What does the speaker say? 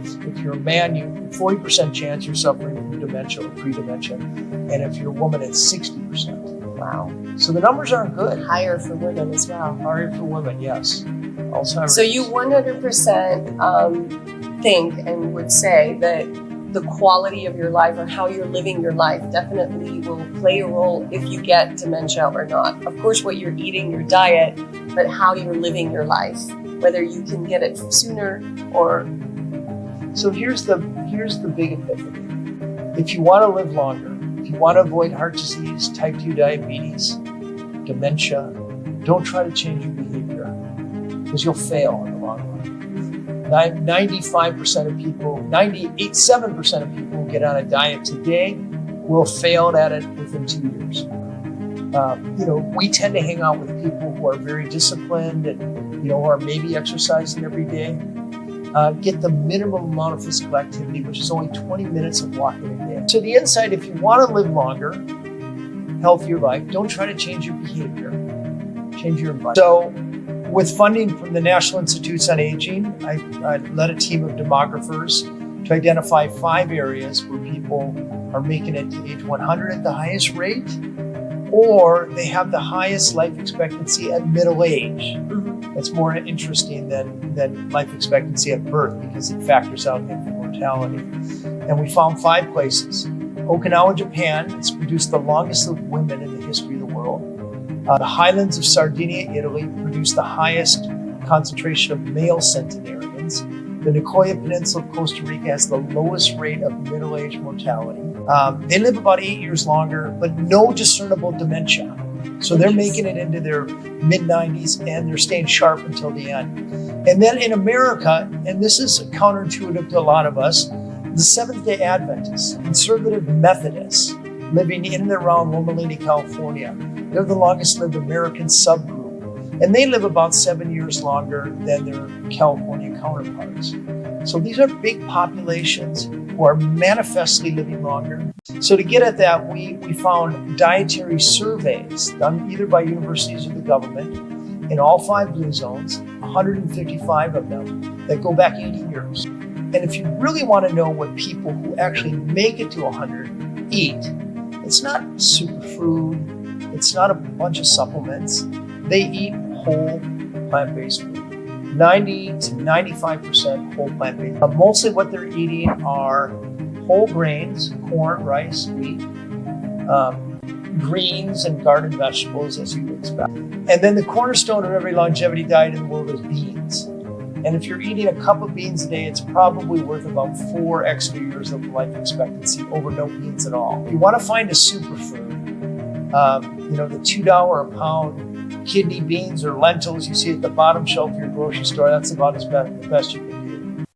If you're a man, you 40% chance you're suffering from dementia or pre-dementia. And if you're a woman, it's 60%. Wow. So the numbers aren't good. Higher for women as well. Higher for women, yes. Alzheimer's. So you 100% think and would say that the quality of your life or how you're living your life definitely will play a role if you get dementia or not. Of course, what you're eating, your diet, but how you're living your life, whether you can get it sooner or... So here's the big epiphany. If you want to live longer, if you want to avoid heart disease, type 2 diabetes, dementia, don't try to change your behavior because you'll fail in the long run. 95% of people, 7% of people who get on a diet today will fail at it within 2 years. We tend to hang out with people who are very disciplined and, who are maybe exercising every day. Get the minimum amount of physical activity, which is only 20 minutes of walking a day. So the insight, if you want to live longer, healthier life, don't try to change your behavior, change your environment. So with funding from the National Institutes on Aging, I led a team of demographers to identify 5 areas where people are making it to age 100 at the highest rate, or they have the highest life expectancy at middle age. That's more interesting than life expectancy at birth because it factors out infant mortality. And we found 5 places. Okinawa, Japan, has produced the longest lived women in the history of the world. The highlands of Sardinia, Italy, produce the highest concentration of male centenarians. The Nicoya Peninsula of Costa Rica has the lowest rate of middle-age mortality. They live about 8 years longer, but no discernible dementia. So they're making it into their mid-90s and they're staying sharp until the end. And then in America, and this is counterintuitive to a lot of us, the Seventh-day Adventists, conservative Methodists, living in and around Loma Linda, California. They're the longest lived American subgroup. And they live about 7 years longer than their California counterparts. So these are big populations who are manifestly living longer. So to get at that, we found dietary surveys done either by universities or the government in all 5 blue zones, 155 of them, that go back 80 years. And if you really want to know what people who actually make it to 100 eat, it's not superfood, it's not a bunch of supplements. They eat whole plant-based food. 90 to 95% whole plant-based. Mostly what they're eating are whole grains, corn, rice, wheat, greens, and garden vegetables, as you would expect. And then the cornerstone of every longevity diet in the world is beans. And if you're eating a cup of beans a day, it's probably worth about 4 extra years of life expectancy over no beans at all. If you want to find a superfood, the $2 a pound kidney beans or lentils you see at the bottom shelf of your grocery store, that's about the best you can do.